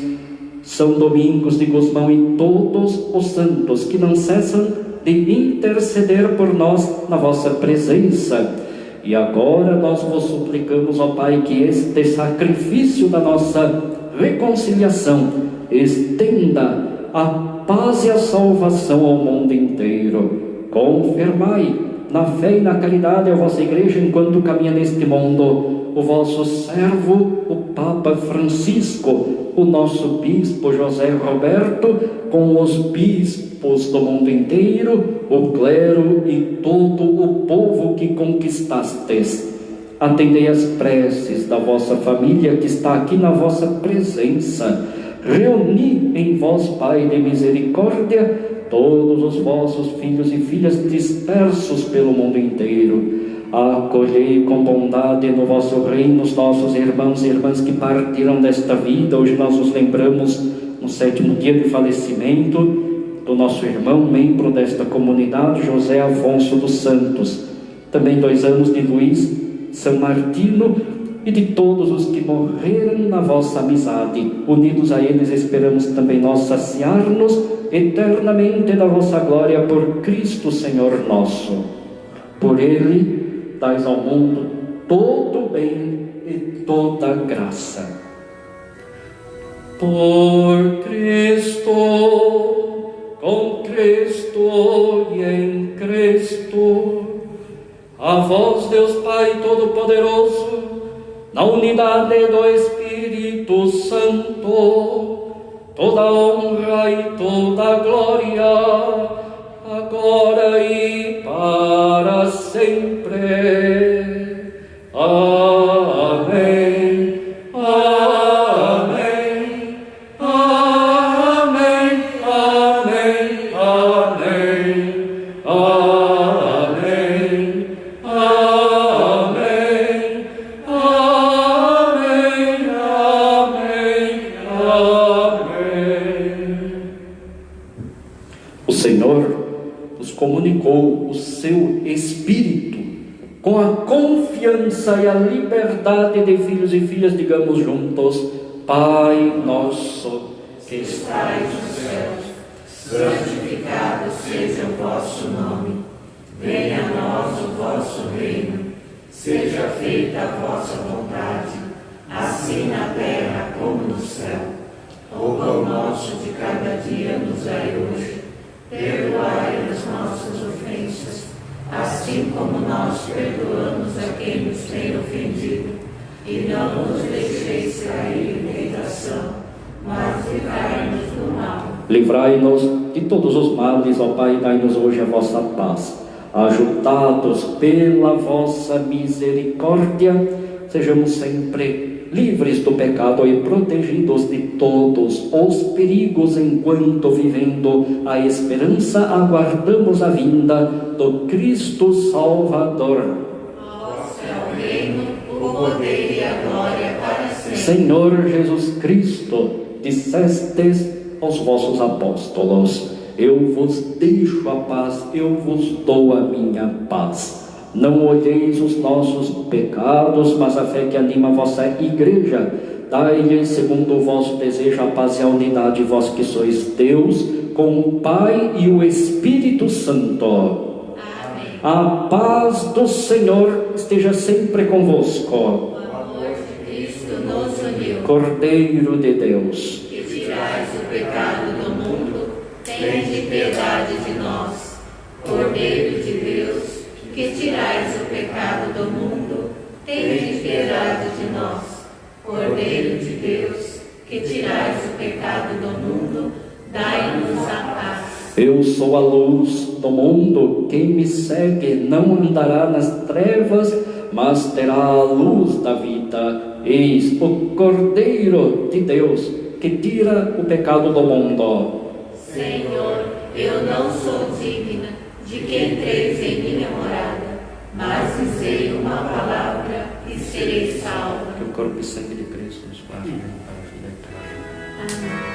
São Domingos de Gusmão e todos os santos que não cessam de interceder por nós na vossa presença. E agora nós vos suplicamos, ó Pai, que este sacrifício da nossa reconciliação estenda a paz e a salvação ao mundo inteiro. Confirmai na fé e na caridade a vossa igreja enquanto caminha neste mundo o vosso servo, o Papa Francisco, o nosso bispo José Roberto, com os bispos do mundo inteiro, o clero e todo o povo que conquistastes. Atendei as preces da vossa família que está aqui na vossa presença. Reuni em vós, Pai de misericórdia, todos os vossos filhos e filhas dispersos pelo mundo inteiro. Acolhei com bondade no vosso reino os nossos irmãos e irmãs que partiram desta vida. Hoje nós os lembramos no 7º dia de falecimento do nosso irmão, membro desta comunidade, José Afonso dos Santos. Também 2 anos de Luiz São Martino e de todos os que morreram na vossa amizade. Unidos a eles esperamos também nós saciar-nos eternamente da vossa glória por Cristo Senhor nosso. Por Ele dais ao mundo todo bem e toda graça. Por Cristo, com Cristo e em Cristo, a vós, Deus Pai Todo-Poderoso, na unidade do Espírito Santo, toda honra e toda glória, agora e para sempre. Amém. Amém. Amém. Amém. Amém. Amém. Amém. O Senhor nos comunicou o seu Espírito com a confiança e a liberdade de filhos e filhas. Digamos juntos: Pai nosso que Estais nos céus, santificado seja o vosso nome. Venha a nós o vosso reino. Seja feita a vossa vontade, assim na terra como no céu. O pão nosso de cada dia nos dai hoje. Perdoai as nossas ofensas, assim como nós perdoamos a quem nos tem ofendido. E não nos deixeis cair em tentação, mas livrai-nos do mal. Livrai-nos de todos os males, ó Pai, dai-nos hoje a vossa paz. Ajudados pela vossa misericórdia, sejamos sempre livres do pecado e protegidos de todos os perigos, enquanto, vivendo a esperança, aguardamos a vinda do Cristo Salvador. Vosso é o reino, o poder e a glória para sempre. Senhor Jesus Cristo, dissestes aos vossos apóstolos: eu vos deixo a paz, eu vos dou a minha paz. Não olheis os nossos pecados, mas a fé que anima a vossa igreja. Dai-lhe, segundo o vosso desejo, a paz e a unidade, vós que sois Deus, com o Pai e o Espírito Santo. Amém. A paz do Senhor esteja sempre convosco. O amor de Cristo nos uniu. Cordeiro de Deus, Que tirais o pecado do mundo, tende piedade de nós. Cordeiro de Deus, que tirais o pecado do mundo, tende piedade de nós. Cordeiro de Deus, que tirais o pecado do mundo, dai-nos a paz. eu sou a luz do mundo. Quem me segue não andará nas trevas, mas terá a luz da vida. Eis o Cordeiro de Deus, que tira o pecado do mundo. Senhor, eu não sou digna de que entreis em minha morada, mas dizei uma palavra e serei salva. Que o corpo e sangue de Cristo nos faça para a vida eterna. Amém.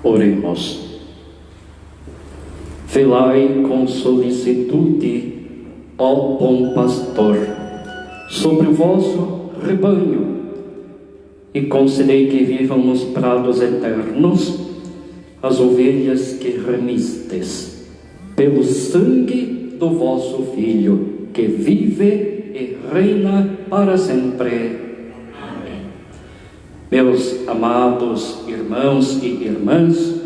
Oremos. Velai com solicitude, ó bom pastor, sobre o vosso rebanho, e concedei que vivam nos prados eternos as ovelhas que remistes, pelo sangue do vosso Filho, que vive e reina para sempre. Meus amados irmãos e irmãs,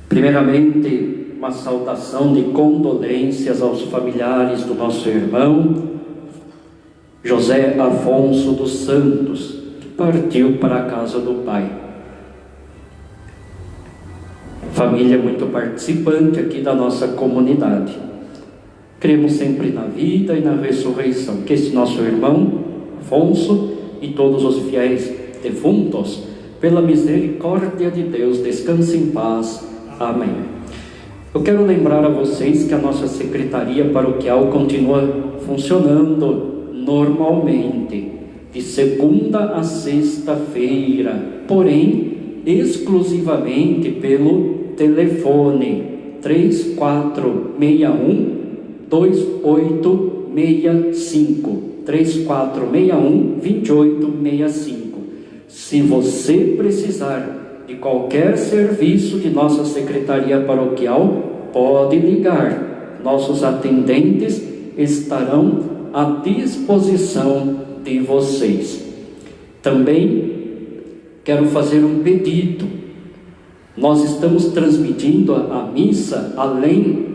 primeiramente uma saudação de condolências aos familiares do nosso irmão José Afonso dos Santos, que partiu para a casa do Pai. Família muito participante aqui da nossa comunidade. Cremos sempre na vida e na ressurreição. Que este nosso irmão Afonso e todos os fiéis defuntos, pela misericórdia de Deus, descansem em paz. Amém. Eu quero lembrar a vocês que a nossa secretaria paroquial continua funcionando normalmente, de segunda a sexta-feira, porém exclusivamente pelo telefone 3461-2865. 3461-2865. Se você precisar de qualquer serviço de nossa secretaria paroquial, pode ligar. Nossos atendentes estarão à disposição de vocês. Também quero fazer um pedido. Nós estamos transmitindo a missa além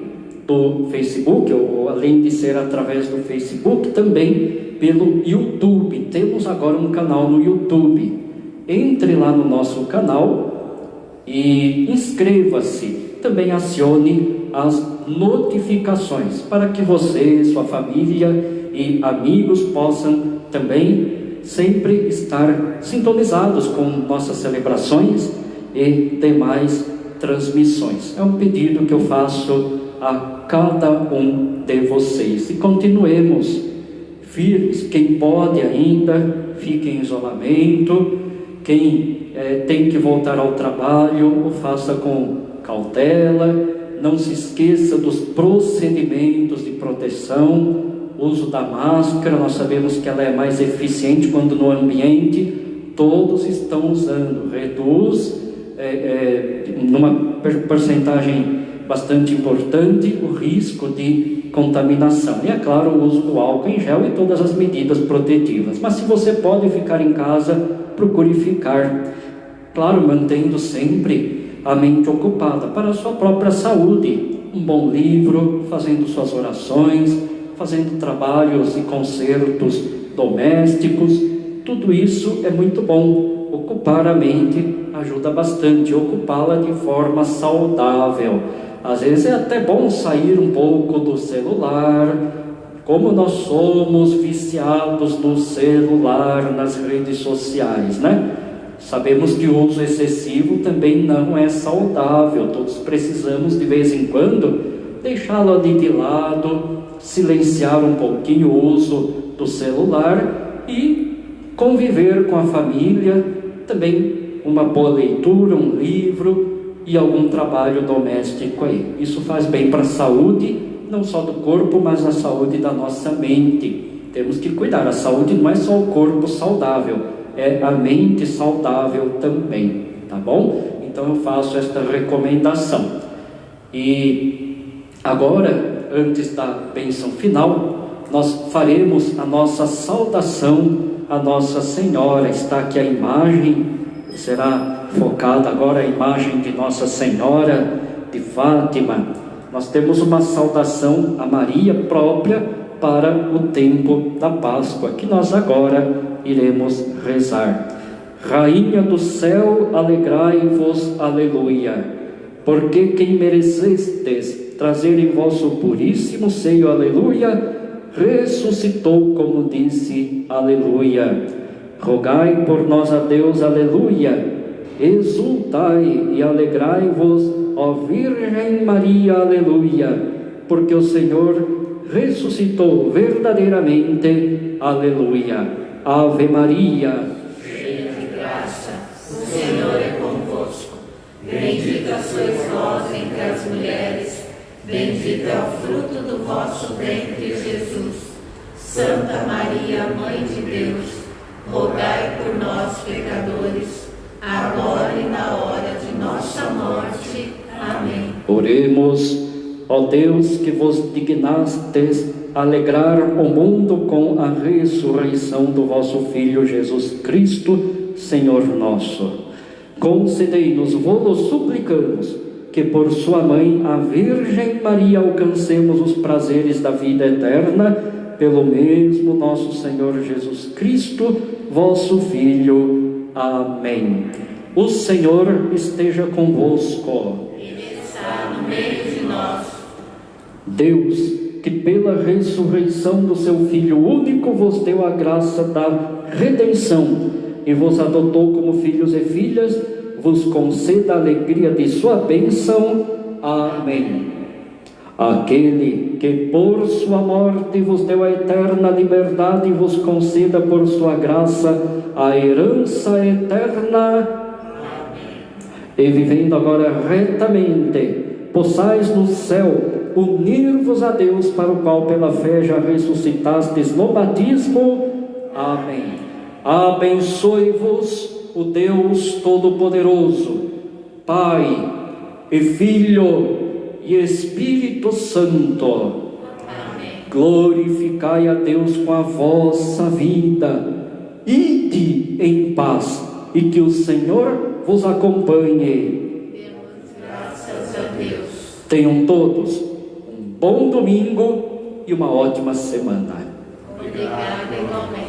do Facebook, ou além de ser através do Facebook, também pelo YouTube. Temos agora um canal no YouTube. Entre lá no nosso canal e inscreva-se. Também acione as notificações para que você, sua família e amigos possam também sempre estar sintonizados com nossas celebrações e demais transmissões. É um pedido que eu faço a cada um de vocês. E continuemos firmes. Quem pode ainda, fique em isolamento. Quem tem que voltar ao trabalho, o faça com cautela. Não se esqueça dos procedimentos de proteção, uso da máscara. Nós sabemos que ela é mais eficiente quando no ambiente todos estão usando. Reduz numa porcentagem bastante importante o risco de contaminação. E é claro, o uso do álcool em gel e todas as medidas protetivas. Mas se você pode ficar em casa, procure ficar. Claro, mantendo sempre a mente ocupada para a sua própria saúde. Um bom livro, fazendo suas orações, fazendo trabalhos e concertos domésticos. Tudo isso é muito bom. Ocupar a mente ajuda bastante. Ocupá-la de forma saudável. Às vezes é até bom sair um pouco do celular. Como nós somos viciados no celular, nas redes sociais, né? Sabemos que o uso excessivo também não é saudável. Todos precisamos, de vez em quando, deixá-lo ali de lado, silenciar um pouquinho o uso do celular e conviver com a família. Também uma boa leitura, um livro e algum trabalho doméstico aí. Isso faz bem para a saúde, não só do corpo, mas a saúde da nossa mente. Temos que cuidar. A saúde não é só o corpo saudável, é a mente saudável também, tá bom? Então eu faço esta recomendação. E agora, antes da bênção final, nós faremos a nossa saudação a Nossa Senhora. Está aqui a imagem, será focada agora a imagem de Nossa Senhora de Fátima. Nós temos uma saudação a Maria própria para o tempo da Páscoa, que nós agora iremos rezar. Rainha do céu, alegrai-vos, aleluia, porque quem merecestes trazer em vosso puríssimo seio, aleluia, ressuscitou, como disse, aleluia. Rogai por nós a Deus, aleluia. Exultai e alegrai-vos, ó Virgem Maria, aleluia, porque o Senhor ressuscitou verdadeiramente, aleluia. Ave Maria, cheia de graça, o Senhor é convosco. Bendita sois vós entre as mulheres, bendito é o fruto do vosso ventre, Jesus. Santa Maria, Mãe de Deus, rogai por nós, pecadores, agora e na hora de nossa morte. Amém. oremos. Ó Deus, que vos dignastes alegrar o mundo com a ressurreição do vosso Filho Jesus Cristo, Senhor nosso, concedei-nos, vô-lo suplicamos, que por sua mãe, a Virgem Maria, alcancemos os prazeres da vida eterna, pelo mesmo nosso Senhor Jesus Cristo, vosso Filho. Amém. O Senhor esteja convosco. Ele está no meio de nós. Deus, que pela ressurreição do seu Filho único vos deu a graça da redenção e vos adotou como filhos e filhas, vos conceda a alegria de sua bênção. Amém. Aquele que por sua morte vos deu a eterna liberdade, vos conceda por sua graça a herança eterna. E vivendo agora retamente, possais no céu unir-vos a Deus, para o qual pela fé já ressuscitastes no batismo. Amém. Abençoe-vos o Deus Todo-Poderoso, Pai e Filho e Espírito Santo. Amém. Glorificai a Deus com a vossa vida. Ide em paz, e que o Senhor vos acompanhe. Demos graças a Deus. Tenham todos um bom domingo e uma ótima semana. Obrigada, igualmente.